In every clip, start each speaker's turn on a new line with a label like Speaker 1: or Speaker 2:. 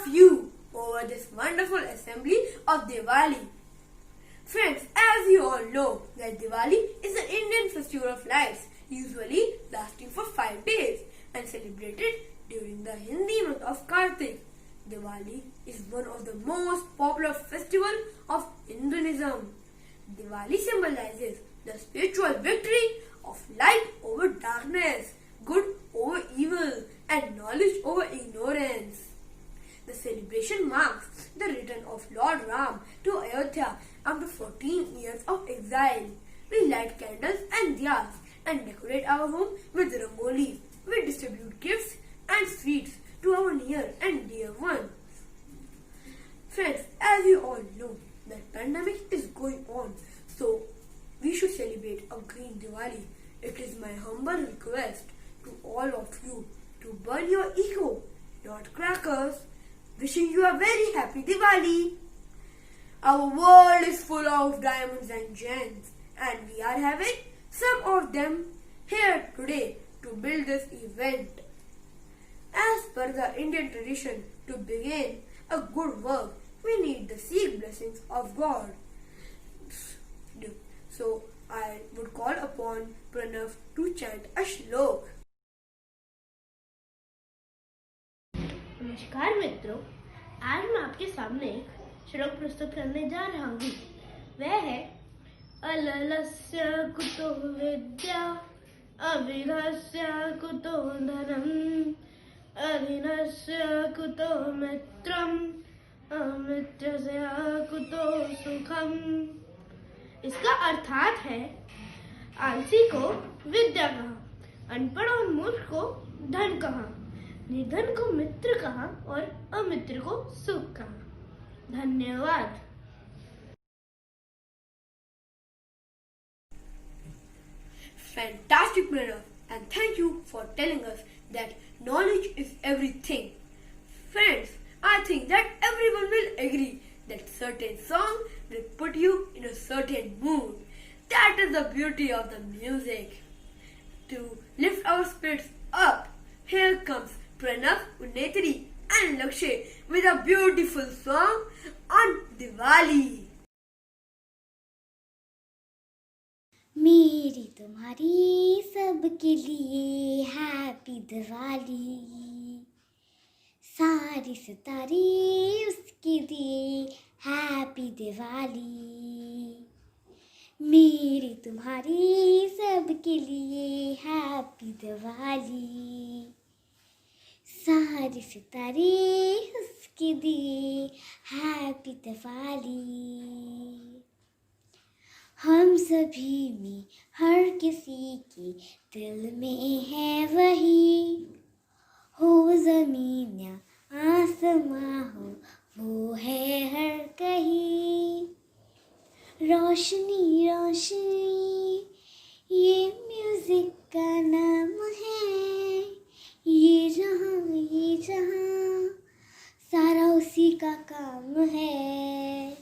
Speaker 1: of you over this wonderful assembly of Diwali. Friends, as you all know that Diwali is an Indian festival of lights, usually lasting for 5 days and celebrated during the Hindi month of Kartik. Diwali is one of the most popular festivals of Hinduism. Diwali symbolizes the spiritual victory of light over darkness, good over evil, and knowledge over ignorance. The celebration marks the return of Lord Ram to Ayodhya after 14 years of exile. We light candles and diyas and decorate our home with rangoli. We distribute gifts and sweets to our near and dear ones. Friends, as you all know, the pandemic is going on, so we should celebrate a green Diwali. It is my humble request to all of you to burn your ego, not crackers. Wishing you a very happy Diwali. Our world is full of diamonds and gems, and we are having some of them here today to build this event. As per the Indian tradition, to begin a good work, we need the Sikh blessings of God. So, I would call upon Pranav to chant a shlok.
Speaker 2: नमस्कार मित्रों, आज मैं आपके सामने एक श्लोक प्रस्तुत करने जा रहा हूँ। वह है अललस्य कुतो विद्या अविधस्य कुतो धनम अधीनस्य कुतो मित्रम अमित्रस्य कुतो सुखम। इसका अर्थात है आलसी को विद्या कहा, अनपढ़ और मूर्ख को धन कहा, निर्धन को मित्र कहा और अमित्र को सुख कहा। धन्यवाद।
Speaker 1: Fantastic, Pranav, and thank you for telling us that knowledge is everything. Friends, I think that everyone will agree that certain song will put you in a certain mood. That is the beauty of the music. To lift our spirits up, here comes Pranav, Unnetri and Lakshay with a beautiful song on Diwali.
Speaker 3: मेरी तुम्हारी सबके लिए happy Diwali, सारी सितारे उसके दिए happy Diwali. मेरी तुम्हारी सबके लिए हैप्पी दिवाली, सारे सितारे उसके दिए हैप्पी दिवाली। हम सभी में हर किसी के दिल में है वही, हो ज़मीन या आसमां हो वो है हर कहीं। रोशनी रोशनी ये म्यूजिक का नाम है, ये जहां सारा उसी का काम है।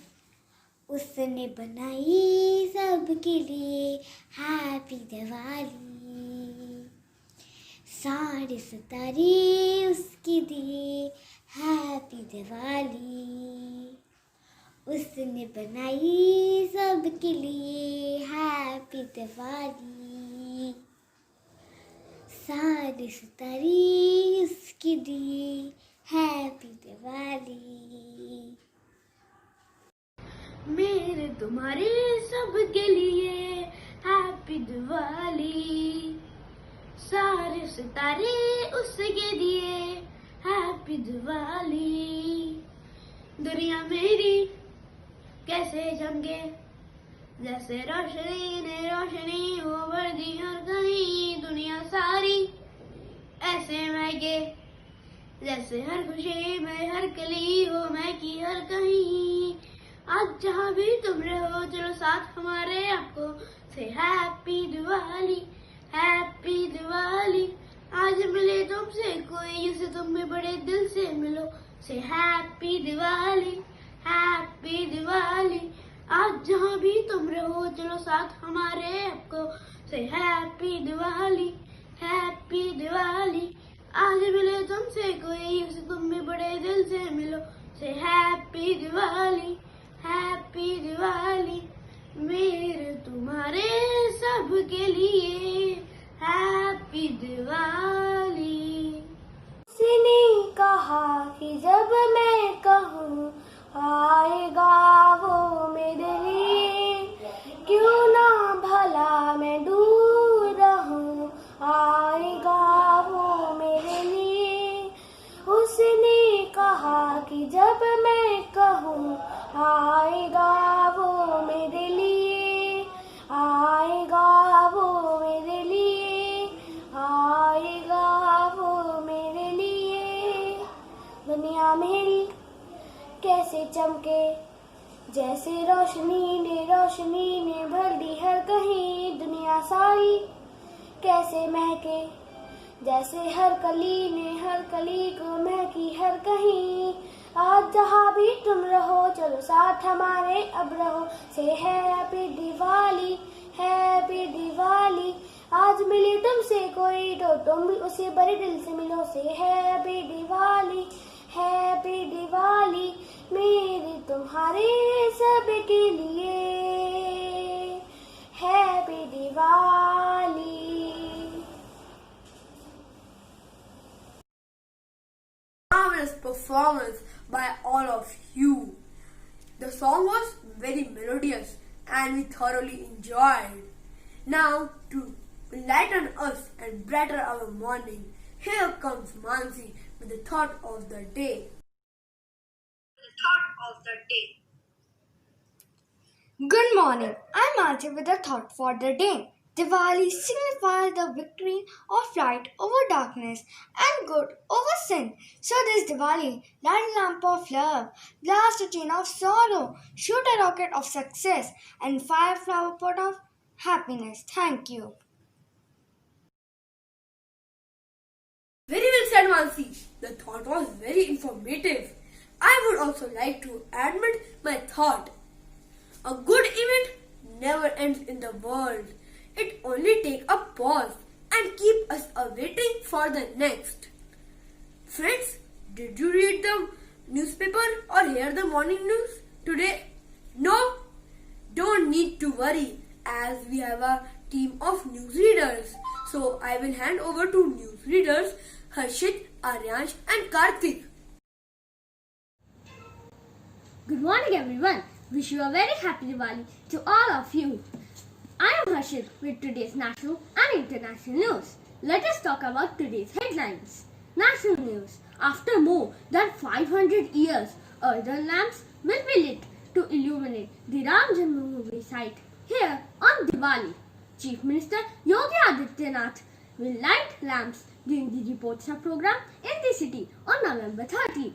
Speaker 3: उसने बनाई सबके लिए हैप्पी दिवाली, सारे सितारे उसके दिए हैप्पी दिवाली। उसने बनाई सबके लिए हैप्पी दिवाली, सारे सितारे उसके दिए हैप्पी दिवाली।
Speaker 2: मेरे तुम्हारे सबके लिए हैप्पी दिवाली, सारे सितारे उसके दिए हैप्पी दिवाली। दुनिया मेरी कैसे चमके जैसे रोशनी ने रोशनी हो भर दी हर कहीं। दुनिया सारी ऐसे महके जैसे हर खुशी में हर कली हो महकी हर कहीं। आज जहाँ भी तुम रहो चलो साथ हमारे, आपको से हैप्पी दिवाली हैप्पी दिवाली। आज मिले तुमसे कोई जिसे तुम भी बड़े दिल से मिलो, से हैप्पी दिवाली हैप्पी दिवाली। आज जहाँ भी तुम रहो चलो साथ हमारे, आपको से हैप्पी दिवाली हैप्पी दिवाली। आज मिले तुमसे कोई उसे तुम भी बड़े दिल से मिलो से हैप्पी दिवाली मेरे तुम्हारे सबके लिए हैप्पी दिवाली।
Speaker 3: उसने कहा कि जब मैं कहूँ आएगा वो मेरे लिए, क्यों ना भला मैं दूर रहूँ, आएगा वो मेरे लिए। उसने कहा कि जब मैं कहूँ आएगा वो मेरे लिए, आएगा वो मेरे लिए, आएगा वो मेरे लिए। दुनिया मेरी कैसे चमके जैसे रोशनी ने भर दी हर कहीं। दुनिया सारी कैसे महके जैसे हर कली को महकी हर कहीं। आज जहाँ भी तुम रहो चलो साथ हमारे अब रहो से हैप्पी दिवाली हैप्पी दिवाली। आज मिली तुमसे कोई तो तुम भी उसे बड़े दिल से मिलो से हैप्पी दिवाली मेरे तुम्हारे सबके लिए happy Diwali.
Speaker 1: Marvelous performance by all of you. The song was very melodious and we thoroughly enjoyed. Now, to enlighten us and brighten our morning, here comes Mansi with the thought of the day.
Speaker 3: Good morning. I'm Archie with a thought for the day. Diwali signifies the victory of light over darkness and good over sin. So this Diwali, light a lamp of love, blast a chain of sorrow, shoot a rocket of success, and fire a flower pot of happiness. Thank you.
Speaker 1: Very well said, Mansi. The thought was very informative. I would also like to admit my thought. A good event never ends in the world. It only takes a pause and keep us awaiting for the next. Friends, did you read the newspaper or hear the morning news today? No? Don't need to worry as we have a team of newsreaders. So I will hand over to newsreaders Harshit, Aryansh and Karthik.
Speaker 3: Good morning, everyone. Wish you a very happy Diwali to all of you. I am Harshit with today's national and international news. Let us talk about today's headlines. National news. After more than 500 years, earthen lamps will be lit to illuminate the Ram Janmabhoomi site here on Diwali. Chief Minister Yogi Adityanath will light lamps during the Deepotsava program in the city on November 30.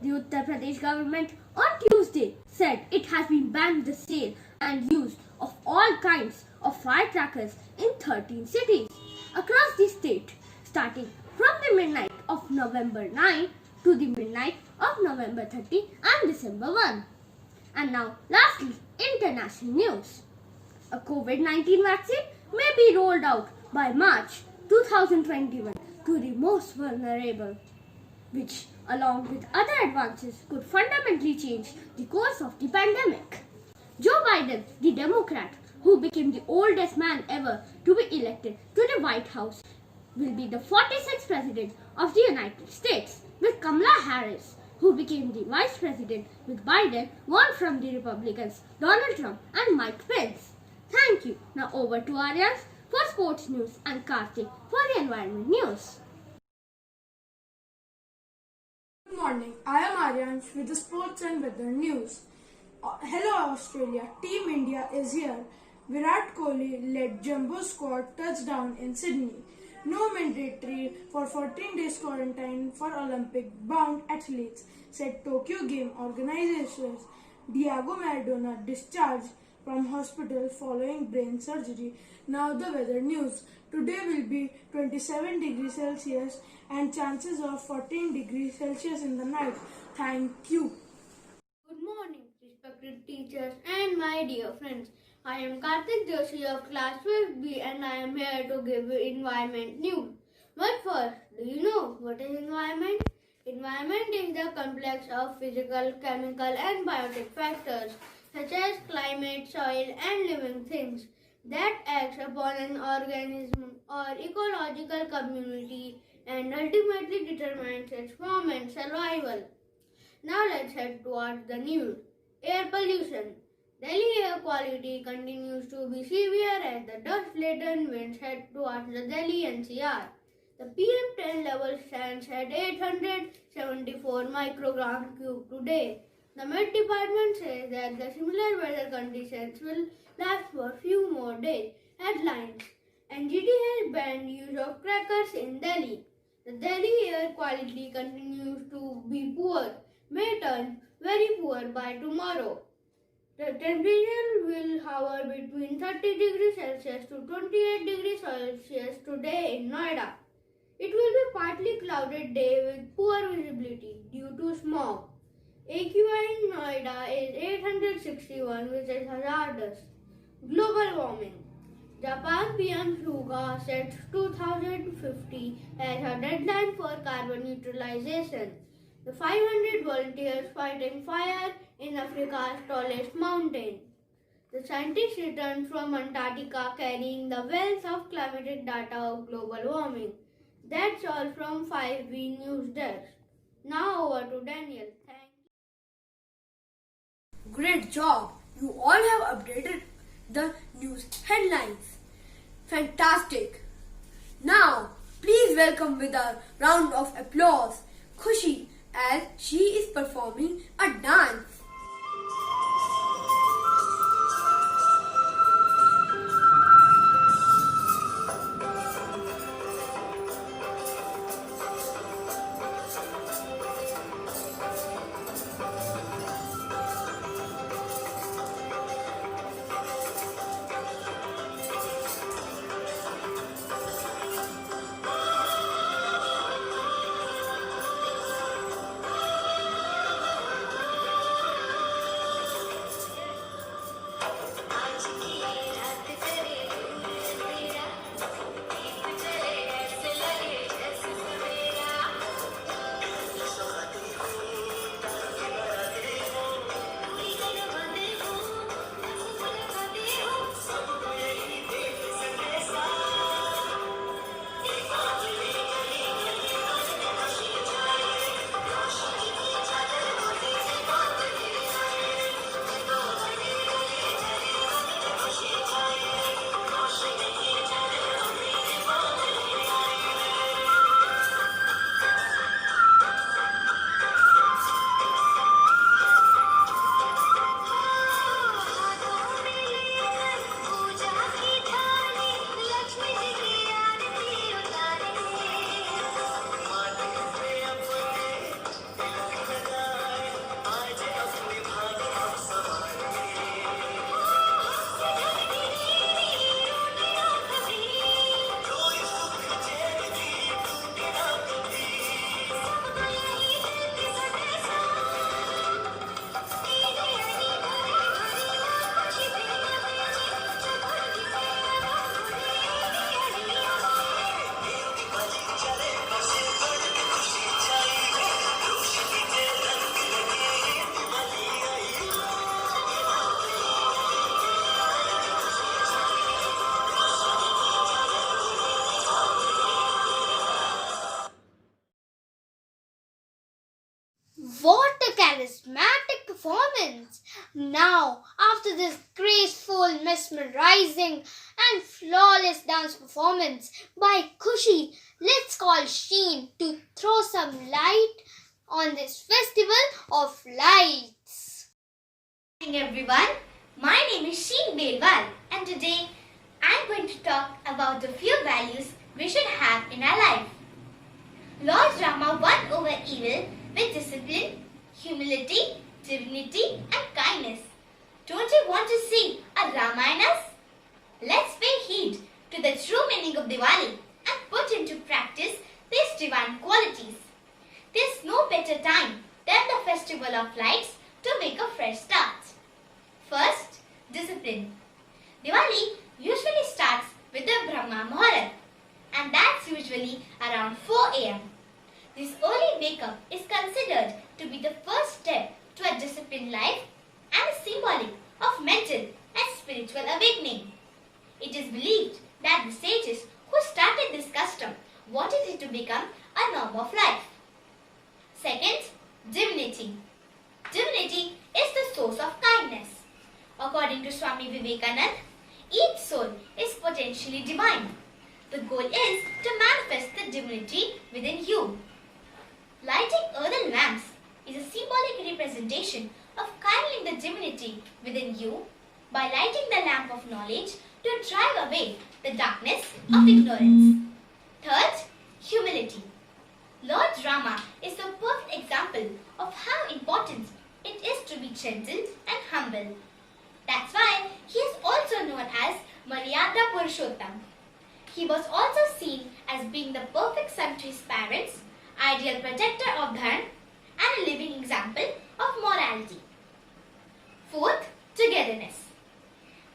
Speaker 3: The Uttar Pradesh government on Tuesday said it has been banned the sale and use of all kinds of firecrackers in 13 cities across the state, starting from the midnight of November 9 to the midnight of November 30 and December 1. And now, lastly, international news. A COVID-19 vaccine may be rolled out by March 2021 to the most vulnerable, which, along with other advances, could fundamentally change the course of the pandemic. Joe Biden, the Democrat, who became the oldest man ever to be elected to the White House, will be the 46th President of the United States, with Kamala Harris, who became the Vice President with Biden, won from the Republicans Donald Trump and Mike Pence. Thank you. Now over to Aryans for sports news and Karthik for the environment news.
Speaker 4: Good morning. I am Aryansh with the sports and weather news. Hello Australia. Team India is here. Virat Kohli led Jumbo squad touchdown in Sydney. No mandatory for 14 days quarantine for Olympic bound athletes, said Tokyo Game organizers. Diego Maradona discharged from hospital following brain surgery. Now the weather news. Today will be 27 degrees Celsius and chances of 14 degrees Celsius in the night. Thank you.
Speaker 2: Good morning, respected teachers and my dear friends. I am Karthik Joshi of class 5B and I am here to give you environment news. But first, do you know what is environment? Environment is the complex of physical, chemical and biotic factors such as climate, soil and living things that acts upon an organism or ecological community and ultimately determines its form and survival. Now let's head towards the news. Air pollution. Delhi air quality continues to be severe as the dust-laden winds head towards the Delhi NCR. The PM10 level stands at 874 microgram cube today. The Met Department says that the similar weather conditions will last for a few more days. Headlines. NGT has banned use of crackers in Delhi. The Delhi air quality continues to be poor, may turn very poor by tomorrow. The temperature will hover between 30 degrees Celsius to 28 degrees Celsius today in Noida. It will be partly clouded day with poor visibility due to smog. AQI in Noida is 861, which is hazardous. Global warming. Japan PM Suga sets 2050 as a deadline for carbon neutralization. The 500 volunteers fighting fire in Africa's tallest mountain. The scientists returned from Antarctica carrying the wealth of climatic data of global warming. That's all from 5V News Desk. Now over to Daniel. Thank you.
Speaker 1: Great job! You all have updated the news headlines. Fantastic! Now, please welcome with a round of applause Khushi as she is performing a dance.
Speaker 3: What a charismatic performance! Now, after this graceful, mesmerizing, and flawless dance performance by Khushi, let's call Sheen to throw some light on this festival of lights.
Speaker 5: Good morning everyone, my name is Sheen Belwal and today I am going to talk about the few values we should have in our life. Lord Rama won over evil with discipline, humility, dignity and kindness. Don't you want to see a Rama in us? Let's pay heed to the true meaning of Diwali and put into practice these divine qualities. There's no better time than the festival of lights to make a fresh start. First, discipline. Diwali usually starts with the Brahma Muhurat. and that's usually around 4 a.m. This early wake-up is considered to be the first step to a disciplined life and is symbolic of mental and spiritual awakening. It is believed that the sages who started this custom wanted it to become a norm of life. Second, divinity. Divinity is the source of kindness. According to Swami Vivekananda, each soul is potentially divine. The goal is to manifest the divinity within you. Lighting earthen lamps is a symbolic representation of kindling the divinity within you by lighting the lamp of knowledge to drive away the darkness of ignorance. Third, humility. Lord Rama is the perfect example of how important it is to be gentle and humble. That's why he is also known as Maryada Purushottam. He was also seen as being the perfect son to his parents, ideal protector of dharma, and a living example of morality. Fourth, togetherness.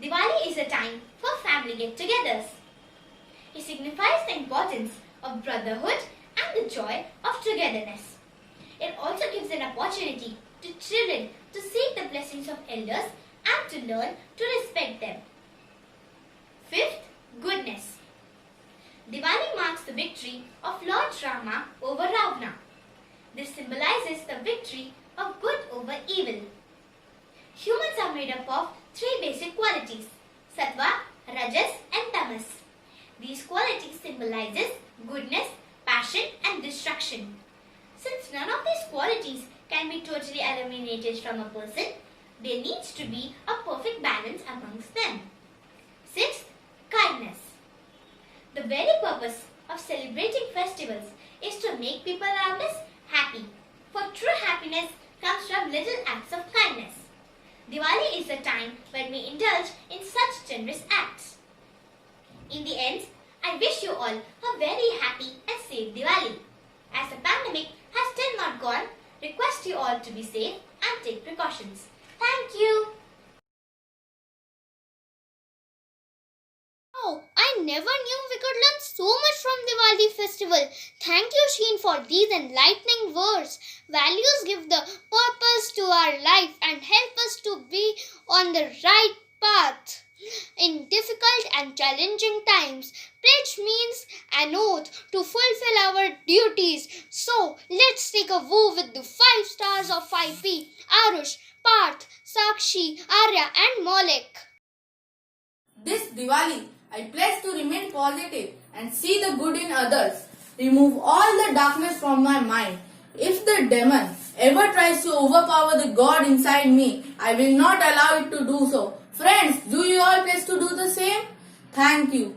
Speaker 5: Diwali is a time for family get-togethers. It signifies the importance of brotherhood and the joy of togetherness. It also gives an opportunity to children to seek the blessings of elders and to learn to respect them. Fifth, goodness. Diwali marks the victory of Lord Rama over Ravana. This symbolizes the victory of good over evil. Humans are made up of three basic qualities: sattva, rajas and tamas. These qualities symbolizes goodness, passion and destruction. Since none of these qualities can be totally eliminated from a person, there needs to be a perfect balance amongst them. Sixth, kindness. The very purpose of celebrating festivals is to make people around us happy. For true happiness comes from little acts of kindness. Diwali is the time when we indulge in such generous acts. In the end, I wish you all a very happy and safe Diwali. As the pandemic has still not gone, request you all to be safe and take precautions. Thank you.
Speaker 2: Oh, I never knew we could learn so much from Diwali festival. Thank you, Sheen, for these enlightening words. Values give the purpose to our life and help us to be on the right path. In difficult and challenging times, pledge means an oath to fulfill our duties. So, let's take a vow with the 5 stars of 5P, Arush, Parth, Sakshi, Arya and Molek.
Speaker 6: This Diwali, I pledge to remain positive and see the good in others. Remove all the darkness from my mind. If the demon ever tries to overpower the God inside me, I will not allow it to do so. Friends, do you all pledge to do the same? Thank you.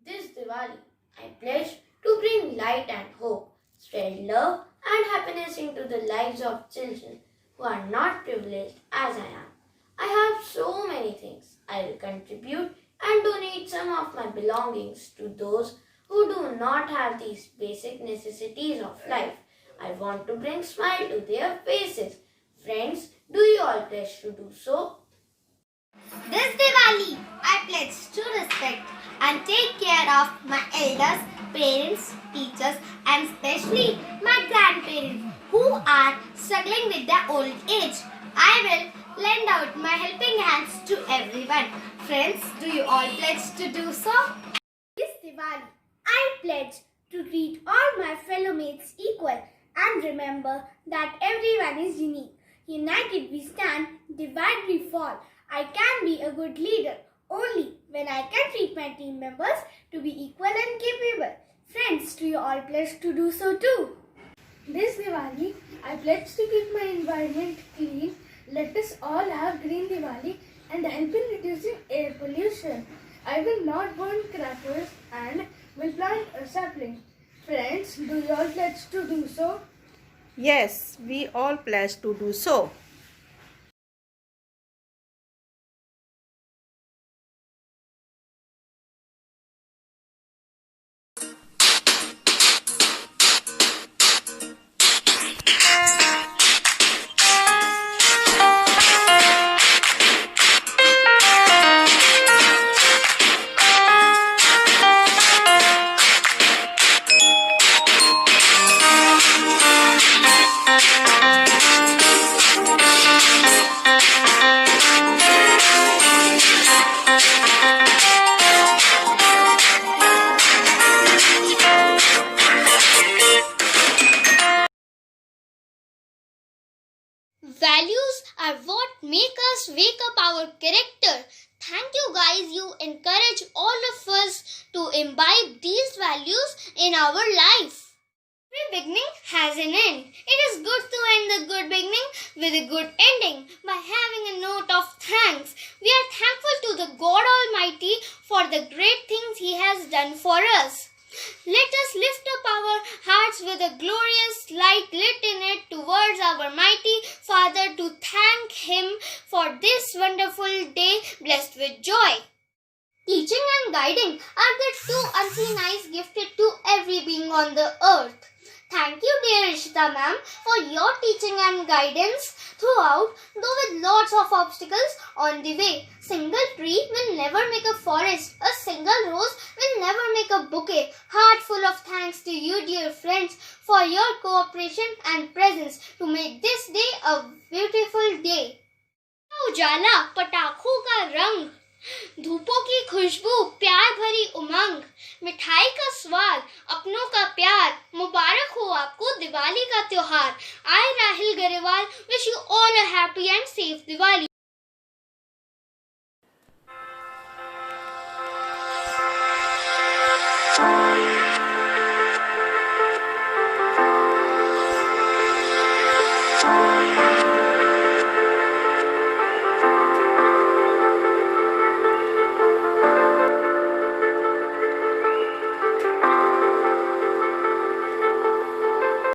Speaker 7: This Diwali, I pledge to bring light and hope, spread love and happiness into the lives of children who are not privileged as I am. I have so many things. I will contribute and donate some of my belongings to those who do not have these basic necessities of life. I want to bring smile to their faces. Friends, do you all pledge to do so?
Speaker 2: This Diwali, I pledge to respect and take care of my elders, parents, teachers and especially my grandparents who are struggling with their old age. I will lend out my helping hands to everyone. Friends, do you all pledge to do so?
Speaker 3: This Diwali, I pledge to treat all my fellow mates equal and remember that everyone is unique. United we stand, divided we fall. I can be a good leader only when I can treat my team members to be equal and capable. Friends, do you all pledge to do so too?
Speaker 4: This Diwali, I pledge to keep my environment clean. Let us all have green Diwali and help in reducing air pollution. I will not burn crackers and will plant a sapling. Friends, do you all pledge to do so?
Speaker 8: Yes, we all pledge to do so.
Speaker 2: Values are what make us wake up our character. Thank you guys, you encourage all of us to imbibe these values in our life. Every beginning has an end. It is good to end the good beginning with a good ending by having a note of thanks. We are thankful to the God Almighty for the great things He has done for us. Let us lift up our hearts with a glorious light lit in it towards our mighty Father to thank Him for this wonderful day blessed with joy. Teaching and guiding are the two unseen eyes gifted to every being on the earth. Thank you, dear Ishita ma'am, for your teaching and guidance throughout, though with lots of obstacles on the way. Single tree will never make a forest. A single rose will never make a bouquet. Heart full of thanks to you, dear friends, for your cooperation and presence to make this day a beautiful day. उजाला, पटाखों का रंग, धूपों की खुशबू, प्यार भरी उमंग, मिठाई का स्वाद, अपनों का प्यार, मुबारक हो आपको दिवाली का त्योहार. I, Rahil Garewal, wish you all a happy and safe Diwali.